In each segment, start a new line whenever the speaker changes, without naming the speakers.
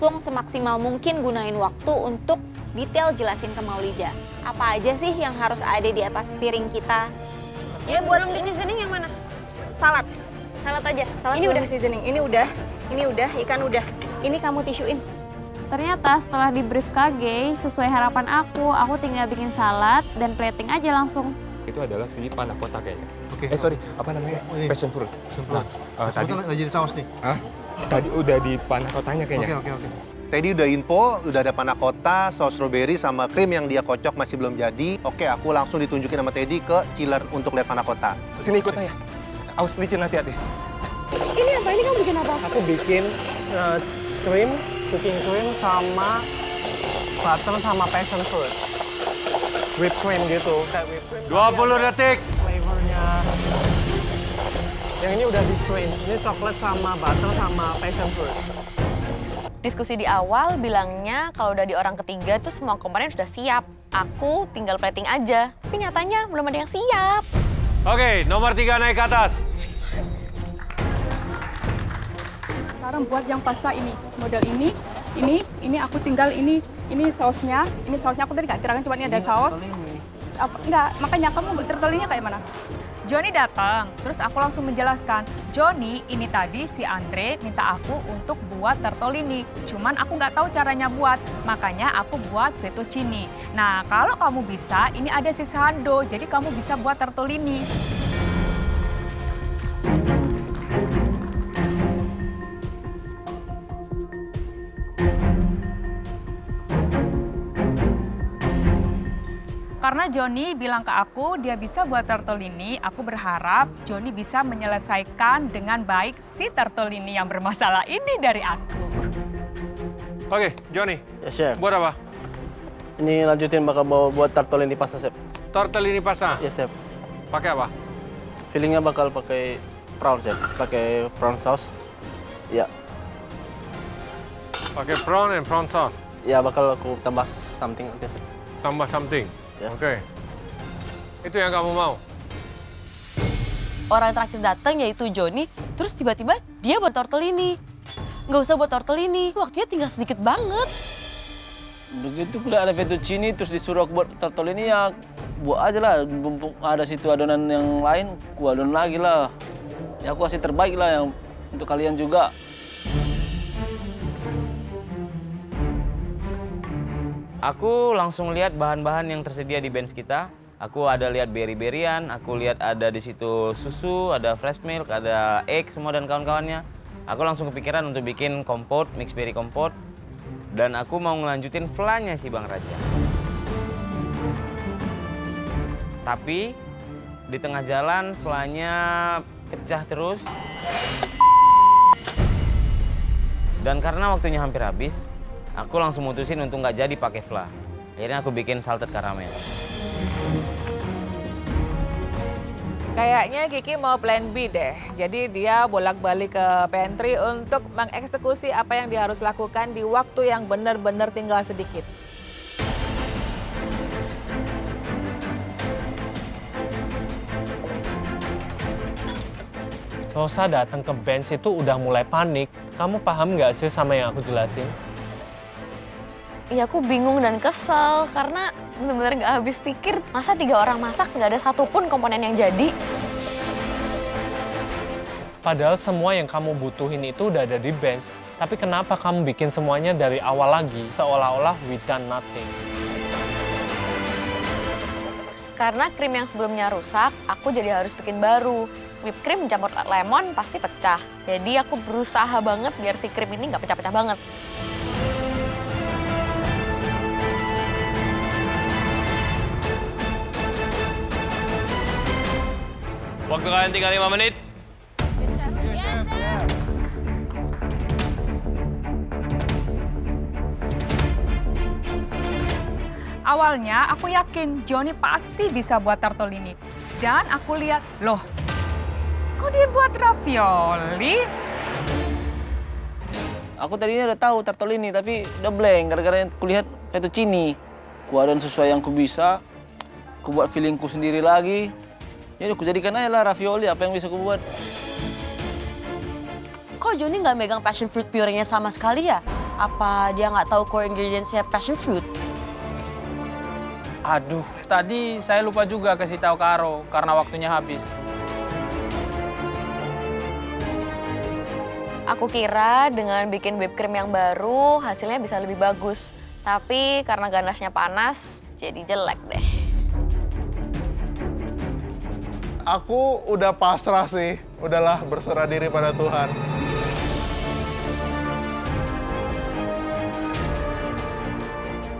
langsung semaksimal mungkin gunain waktu untuk detail jelasin ke Maulida. Apa aja sih yang harus ada di atas piring kita?
Ya, belum di seasoning yang mana?
Salad.
Salad aja.
Salad ini udah seasoning. Ini udah, ikan udah. Ini kamu tisuin.
Ternyata setelah di brief KG, sesuai harapan aku tinggal bikin salad dan plating aja langsung.
Itu adalah si panna cotta kayaknya.
Oke.
Sorry, apa namanya? Passion fruit.
Tadi nggak jadi saus nih.
Hah? Tadi udah di panna cottanya kayaknya.
Oke.
Teddy udah info, udah ada panna cotta, saus strawberry sama krim yang dia kocok masih belum jadi. Oke, aku langsung ditunjukin sama Teddy ke chiller untuk lihat panna cotta.
Sini ikut saya. Awas licin hati-hati.
Ini apa? Ini kamu bikin apa?
Aku bikin cooking cream sama butter sama passion fruit. Whipped cream gitu. Kayak whipped cream.
20 detik.
Flavornya. Yang ini udah di strain. Ini coklat sama butter sama passion fruit.
Diskusi di awal bilangnya kalau udah di orang ketiga tuh semua komponen sudah siap. Aku tinggal plating aja. Tapi nyatanya belum ada yang siap.
Oke, nomor 3 naik ke atas.
Sekarang buat yang pasta ini, model ini aku tinggal ini sausnya aku tadi nggak terangkan, cuma ini ada saus. Enggak, makanya kamu tertolinya kayak mana?
Johnny datang, terus aku langsung menjelaskan, Johnny ini tadi si Andre minta aku untuk buat tortellini, cuman aku nggak tahu caranya buat, makanya aku buat fettuccine. Nah kalau kamu bisa, ini ada sisando, jadi kamu bisa buat tortellini. Karena Johnny bilang ke aku dia bisa buat tortellini, aku berharap Johnny bisa menyelesaikan dengan baik si tortellini yang bermasalah ini dari aku.
Oke, Johnny.
Ya, Chef.
Buat apa?
Ini lanjutin bakal buat tortellini pasta, Chef.
Tortellini pasta?
Ya, Chef.
Pakai apa?
Fillingnya bakal pakai prawn, Chef. Pakai prawn sauce. Ya.
Pakai prawn and prawn sauce?
Ya, bakal aku tambah something nanti, Chef.
Tambah something?
Ya.
Oke. Itu yang kamu mau?
Orang yang terakhir datang yaitu Johnny, terus tiba-tiba dia buat tortellini. Nggak usah buat tortellini, waktunya tinggal sedikit banget.
Begitu pula ada fettuccine, terus disuruh aku buat tortellini, ya buat aja lah. Mumpung ada situ adonan yang lain, aku adonan lagi lah. Ya aku kasih terbaik lah yang untuk kalian juga.
Aku langsung lihat bahan-bahan yang tersedia di bench kita. Aku ada lihat berry-berryan, aku lihat ada di situ susu, ada fresh milk, ada egg semua dan kawan-kawannya. Aku langsung kepikiran untuk bikin kompot, mixed berry kompot. Dan aku mau ngelanjutin flan-nya si Bang Raja. Tapi di tengah jalan flan-nya pecah terus. Dan karena waktunya hampir habis, aku langsung mutusin untuk nggak jadi pakai flan. Akhirnya aku bikin salted caramel.
Kayaknya Kiki mau plan B deh. Jadi dia bolak-balik ke pantry untuk mengeksekusi apa yang dia harus lakukan di waktu yang benar-benar tinggal sedikit.
Rosa datang ke bench itu udah mulai panik. Kamu paham nggak sih sama yang aku jelasin?
Ya aku bingung dan kesel karena benar-benar nggak habis pikir. Masa 3 orang masak nggak ada satupun komponen yang jadi.
Padahal semua yang kamu butuhin itu udah ada di bench. Tapi kenapa kamu bikin semuanya dari awal lagi? Seolah-olah we done nothing.
Karena krim yang sebelumnya rusak, aku jadi harus bikin baru. Whipped cream campur lemon pasti pecah. Jadi aku berusaha banget biar si krim ini nggak pecah-pecah banget.
Waktu kalian tinggal 5 menit.
Awalnya aku yakin Johnny pasti bisa buat tortellini. Dan aku lihat, loh, kok dia buat ravioli?
Aku tadinya udah tahu tortellini, tapi udah blank gara-gara aku lihat fettuccine. Ku adonan sesuai yang ku bisa, ku buat feelingku sendiri lagi. Jadi aku jadikan aja lah ravioli, apa yang bisa ku buat.
Kok Johnny nggak megang passion fruit puree-nya sama sekali ya?
Apa dia nggak tahu core ingredients-nya passion fruit?
Aduh, tadi saya lupa juga kasih tahu Karo karena waktunya habis.
Aku kira dengan bikin whipped cream yang baru hasilnya bisa lebih bagus. Tapi karena ganasnya panas, jadi jelek deh.
Aku udah pasrah sih. Udahlah, berserah diri pada Tuhan.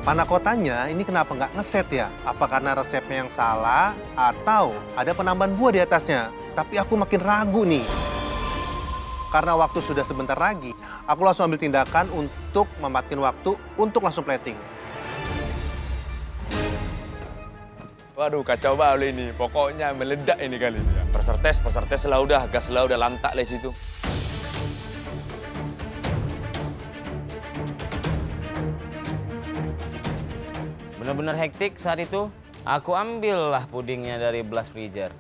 Panna cottanya ini kenapa nggak ngeset ya? Apa karena resepnya yang salah atau ada penambahan buah di atasnya? Tapi aku makin ragu nih. Karena waktu sudah sebentar lagi, aku langsung ambil tindakan untuk memanfaatkan waktu untuk langsung plating.
Waduh, kacau banget ini. Pokoknya meledak ini kali ini. Pesertes lah udah, gas lah udah lantak lah situ.
Bener-bener hektik saat itu. Aku ambillah pudingnya dari blast freezer.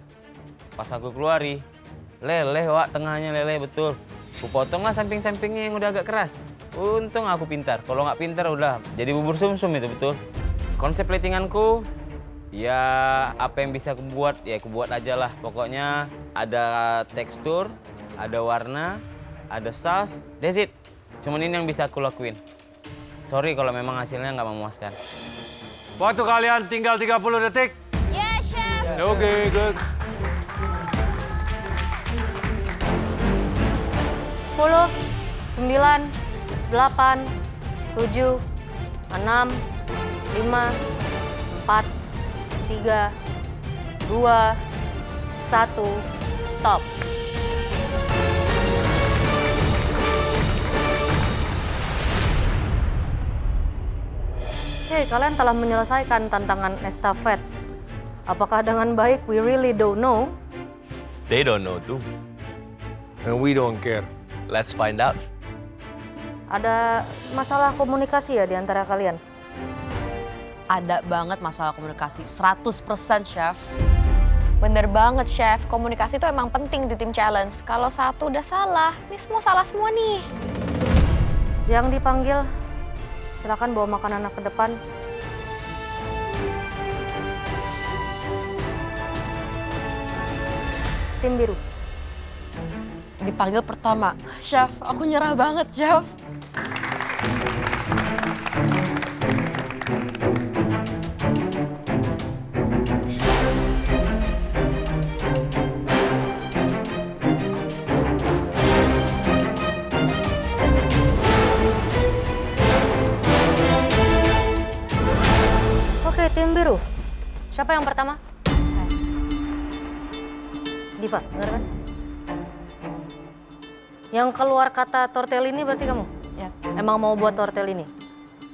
Pas aku keluari, leleh wak, tengahnya leleh betul. Kupotonglah samping-sampingnya yang udah agak keras. Untung aku pintar. Kalau nggak pintar udah jadi bubur sumsum itu betul. Konsep platinganku, ya apa yang bisa aku buat, ya aku buat aja lah. Pokoknya ada tekstur, ada warna, ada saus, that's it. Cuman ini yang bisa aku lakuin. Sorry kalau memang hasilnya nggak memuaskan.
Waktu kalian tinggal 30 detik.
Ya, Chef.
Oke, good.
10, 9, 8, 7, 6, 5, 4, 3, 2, 1, stop. Oke, kalian telah menyelesaikan tantangan estafet. Apakah dengan baik? We really don't know.
They don't know too.
And we don't care.
Let's find out.
Ada masalah komunikasi ya di antara kalian? Ada banget masalah komunikasi, 100% Chef.
Bener banget, Chef. Komunikasi itu emang penting di tim challenge. Kalau satu udah salah, ini semua salah semua nih.
Yang dipanggil, silakan bawa makanan ke depan. Tim biru. Dipanggil pertama. Chef, aku nyerah banget, Chef. Oke, tim biru. Siapa yang pertama? Saya. Diva, benar kan? Yang keluar kata tortellini berarti kamu? Yes. Emang mau buat tortellini?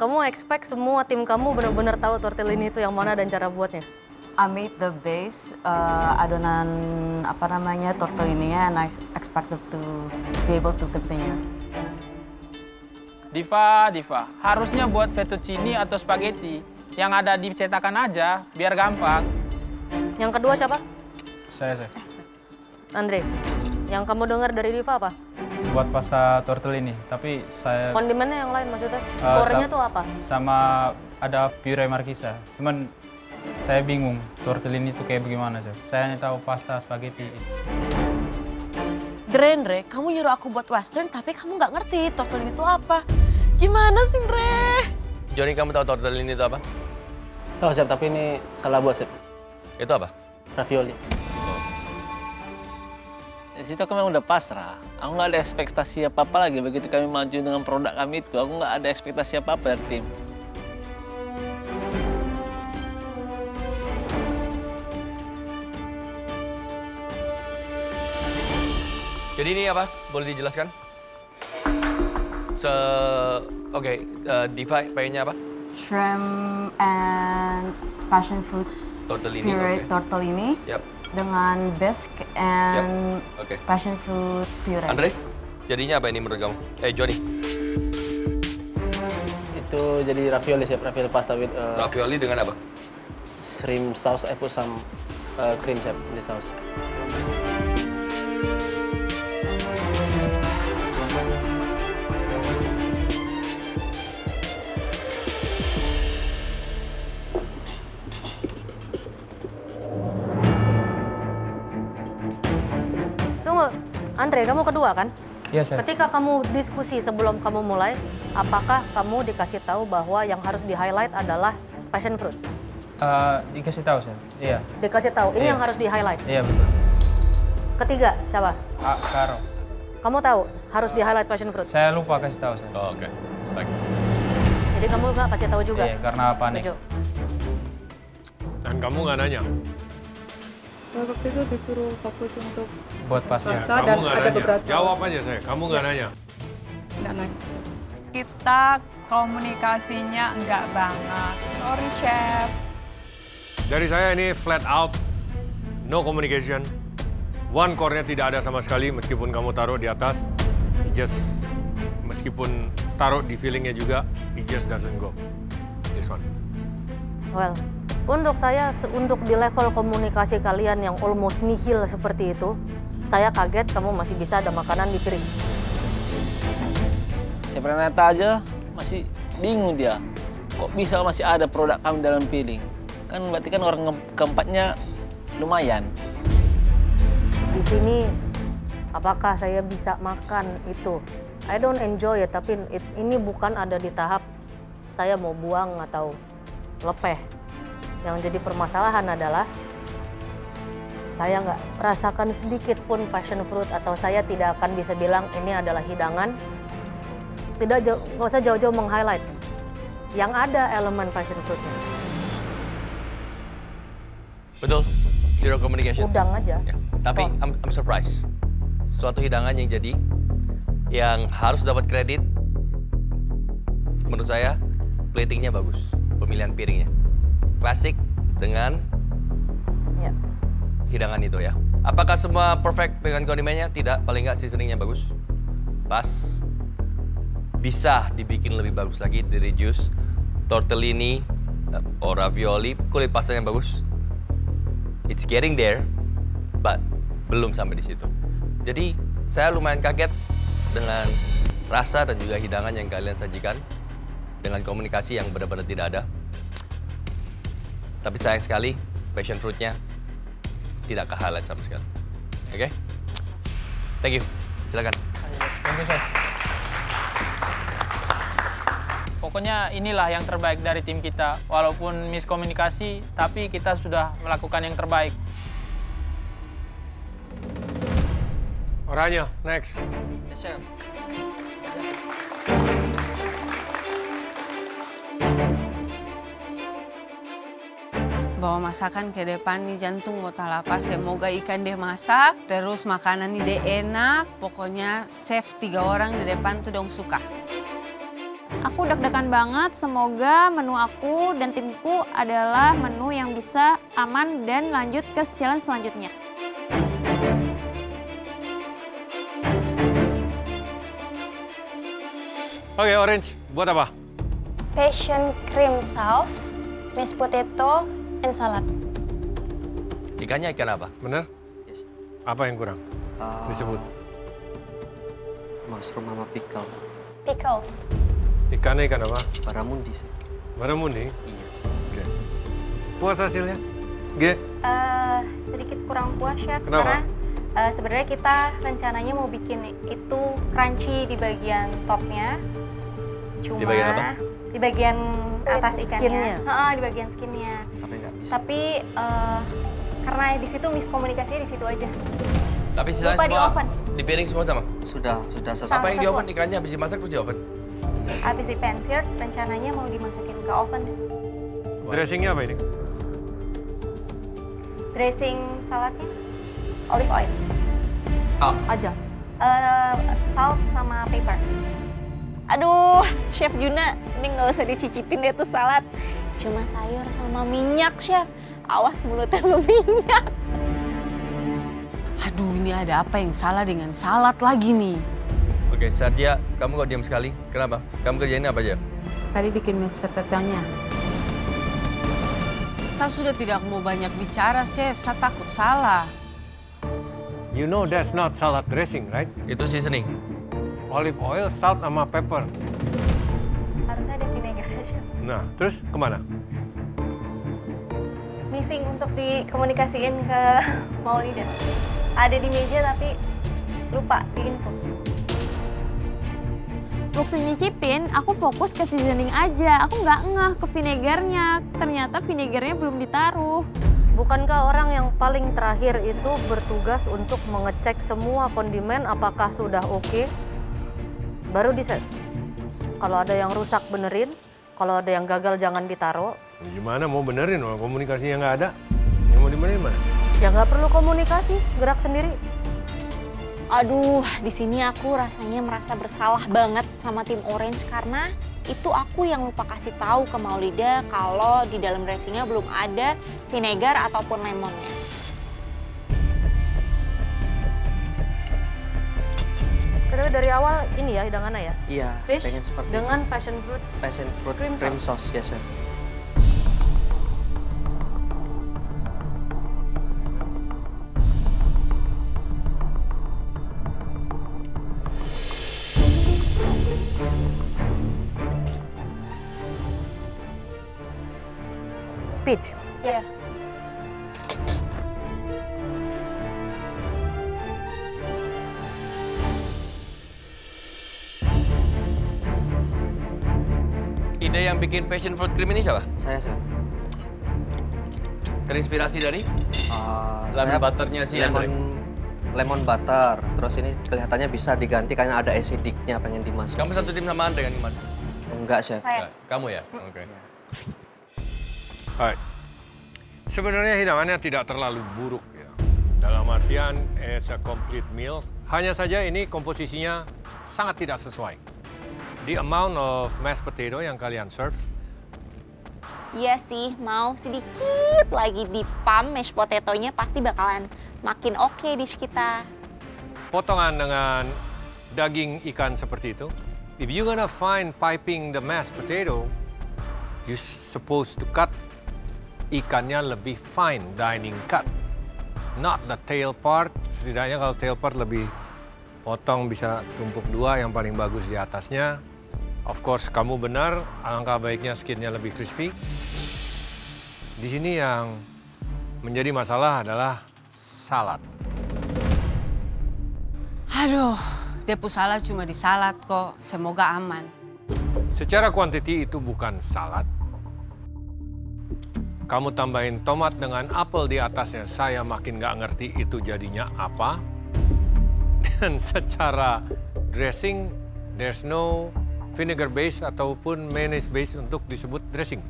Kamu expect semua tim kamu benar-benar tahu tortellini itu yang mana dan cara buatnya?
I made the base, adonan apa namanya tortellini-nya, and I expected to be able to continue.
Diva, harusnya buat fettuccine atau spaghetti yang ada di cetakan aja, biar gampang.
Yang kedua siapa?
Saya.
Andre, yang kamu dengar dari Diva apa?
Buat pasta tortellini, tapi saya...
Kondimennya yang lain maksudnya? Core-nya tuh apa?
Sama ada puree markisa. Cuman saya bingung tortellini itu kayak bagaimana, Chef. Saya hanya tahu pasta, spaghetti.
Dre, kamu nyuruh aku buat western tapi kamu nggak ngerti tortellini itu apa. Gimana sih, Dre?
Johnny, kamu tahu tortellini itu apa?
Tahu, Chef, tapi ini salah buat, Chef.
Itu apa?
Ravioli. Di situ aku memang udah pasrah. Aku nggak ada ekspektasi apa-apa lagi. Begitu kami maju dengan produk kami itu, aku nggak ada ekspektasi apa-apa dari tim.
Jadi ini apa? Boleh dijelaskan? Oke, Diva, pengennya apa?
Shrimp and passion fruit
Tortellini,
puree
okay.
tortellini.
Yap.
Dengan bisque and
Okay.
passion fruit puree.
Andre, jadinya apa ini menurut kamu? Johnny.
Itu jadi ravioli, Chef. Ravioli pasta with...
Ravioli dengan apa?
Shrimp sauce. I put some cream, Chef, in the sauce.
Andre, kamu kedua kan?
Iya, Chef.
Ketika kamu diskusi sebelum kamu mulai, apakah kamu dikasih tahu bahwa yang harus di-highlight adalah passion fruit?
Dikasih tahu, Chef. Iya.
Dikasih tahu, ini
Iya.
yang harus di-highlight.
Iya, betul.
Ketiga, siapa?
Karo.
Kamu tahu harus di-highlight passion fruit?
Saya lupa kasih tahu, Chef.
Oh, oke. Baik.
Jadi kamu nggak kasih tahu juga?
Iya, karena panik.
Setuju.
Dan kamu nggak nanya?
Saya waktu itu disuruh fokus untuk
Buat pasta.
pasta
Kamu
dan
nggak
ada
nanya.
beberapa saus.
Jawab aja saya. Kamu nggak nanya.
Nggak nanya.
Kita komunikasinya enggak banget. Sorry, Chef.
Dari saya ini flat out, no communication. One core-nya tidak ada sama sekali meskipun kamu taruh di atas. It just, meskipun taruh di feeling-nya juga, it just doesn't go. This one.
Well, untuk saya, untuk di level komunikasi kalian yang almost nihil seperti itu, saya kaget kamu masih bisa ada makanan di piring.
Sebenarnya aja masih bingung dia. Kok bisa masih ada produk kami dalam piring? Kan berarti kan orang keempatnya lumayan.
Di sini, apakah saya bisa makan itu? I don't enjoy it, tapi ini bukan ada di tahap saya mau buang atau lepeh. Yang jadi permasalahan adalah saya nggak merasakan sedikit pun passion fruit atau saya tidak akan bisa bilang ini adalah hidangan. Nggak usah jauh-jauh meng-highlight. Yang ada elemen passion fruitnya.
Betul, zero communication.
Udang aja.
Ya. Tapi I'm surprised. Suatu hidangan yang jadi, yang harus dapat kredit, menurut saya platingnya bagus, pemilihan piringnya. Klasik dengan hidangan itu ya. Apakah semua perfect dengan kondimennya? Tidak, paling nggak seasoningnya bagus. Pas. Bisa dibikin lebih bagus lagi, di-reduce. Tortellini, or ravioli, kulit pastanya bagus. It's getting there, but belum sampai di situ. Jadi saya lumayan kaget dengan rasa dan juga hidangan yang kalian sajikan. Dengan komunikasi yang benar-benar tidak ada. Tapi sayang sekali, passion fruit-nya tidak ke-highlight sama sekali. Oke? Thank you. Silakan.
Thank you, Chef. Pokoknya inilah yang terbaik dari tim kita. Walaupun miskomunikasi, tapi kita sudah melakukan yang terbaik.
Orangnya, next.
Yes, Chef.
Bawa masakan ke depan nih, jantung mau talapa. Semoga ikan dia masak, terus makanan ini dia enak. Pokoknya chef 3 orang di depan tuh dong suka.
Aku deg-degan banget, semoga menu aku dan timku adalah menu yang bisa aman dan lanjut ke challenge selanjutnya.
Oke, Orange, buat apa?
Passion cream sauce, mashed potato, and salad.
Ikannya ikan apa?
Bener?
Yes.
Apa yang kurang? Disebut.
Mushroom sama pickle.
Pickles.
Ikannya ikan apa?
Barramundi sih.
Barramundi?
Iya.
Oke. Puas hasilnya? G?
Sedikit kurang puas, Chef.
Kenapa?
Karena sebenarnya kita rencananya mau bikin itu crunchy di bagian topnya. Cuma
Di bagian apa?
Di bagian atas ikannya.
Skinnya.
Di bagian skinnya.
Tapi nggak bisa.
Tapi karena di situ miskomunikasinya di situ aja.
Tapi sisanya
Lupa di
semua
oven.
di piring semua sama?
Sudah selesai.
Apa yang di
sesuai.
oven? Ikannya habis dimasak terus di oven?
Habis di pan-seared, rencananya mau dimasukin ke oven.
Dressingnya apa ini?
Dressing saladnya olive oil.
Aja.
Salt sama pepper. Aduh, Chef Juna, ini nggak usah dicicipin deh tuh salad. Cuma sayur sama minyak, Chef. Awas mulutnya berminyak.
Aduh, ini ada apa yang salah dengan salad lagi nih?
Oke, Sarja, kamu kok diam sekali? Kenapa? Kamu kerjain apa aja?
Tadi bikin mashed potato-nya. Saya sudah tidak mau banyak bicara, Chef. Saya takut salah.
You know that's not salad dressing, right?
Itu seasoning.
Olive oil, salt, sama pepper.
Harusnya ada vinegar, Chef.
Nah, terus kemana?
Missing untuk dikomunikasiin ke Maulida. Ada di meja tapi lupa di info.
Waktu nyicipin, aku fokus ke seasoning aja. Aku nggak ngeh ke vinegarnya. Ternyata vinegarnya belum ditaruh.
Bukankah orang yang paling terakhir itu bertugas untuk mengecek semua kondimen apakah sudah oke, baru di-serve? Kalau ada yang rusak benerin, kalau ada yang gagal jangan ditaruh.
Gimana mau benerin, komunikasinya nggak ada. Yang mau dibenerin mana?
Ya nggak perlu komunikasi, gerak sendiri.
Aduh, di sini aku rasanya merasa bersalah banget sama tim Orange karena itu aku yang lupa kasih tahu ke Maulida kalau di dalam dressingnya belum ada vinegar ataupun lemonnya.
Tapi dari awal ini ya hidangannya ya?
Iya,
Fish
pengen seperti
dengan
itu.
passion fruit
cream sauce, yes chef.
Peach.
Iya.
Ide yang bikin passion fruit cream ini siapa?
Saya, chef.
Terinspirasi dari? Lemon butternya si Andre.
Lemon butter. Terus ini kelihatannya bisa diganti karena ada acidicnya pengen dimasuk.
Kamu satu tim sama Andre kan, Iman?
Enggak, chef.
Kamu ya? Oke.
Hai. Sebenarnya hidangannya tidak terlalu buruk ya. Dalam artian as a complete meal. Hanya saja ini komposisinya sangat tidak sesuai. The amount of mashed potato yang kalian serve.
Iya sih, mau sedikit lagi di pump mashed potato-nya pasti bakalan makin oke dish kita.
Potongan dengan daging ikan seperti itu. If you're gonna find piping the mashed potato, you're supposed to cut ikannya lebih fine dining cut. Not the tail part. Setidaknya kalau tail part lebih potong bisa tumpuk dua, yang paling bagus di atasnya. Of course, kamu benar, alangkah baiknya skinnya lebih crispy. Di sini yang menjadi masalah adalah salad.
Aduh, Depu salah cuma di salad kok. Semoga aman.
Secara kuantiti itu bukan salad. Kamu tambahin tomat dengan apel di atasnya, saya makin nggak ngerti itu jadinya apa. Dan secara dressing, there's no vinegar base ataupun mayonnaise base untuk disebut dressing.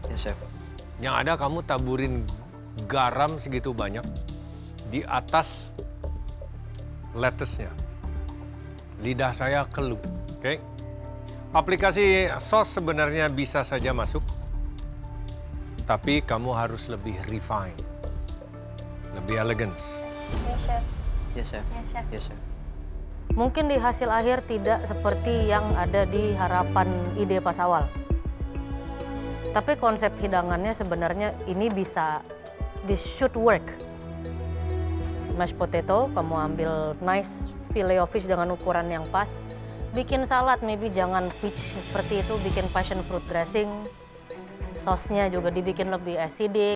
Yes, chef.
Yang ada kamu taburin garam segitu banyak di atas lettuce-nya. Lidah saya keluh, oke? Aplikasi sos sebenarnya bisa saja masuk, tapi kamu harus lebih refine, lebih elegance.
Yes, chef.
Yes, chef.
Yes, chef.
Yes, chef.
Mungkin di hasil akhir tidak seperti yang ada di harapan ide pas awal. Tapi konsep hidangannya sebenarnya ini bisa, this should work. Mashed potato, kamu ambil nice fillet of fish dengan ukuran yang pas. Bikin salad, maybe jangan peach seperti itu, bikin passion fruit dressing. Sosnya juga dibikin lebih acidic.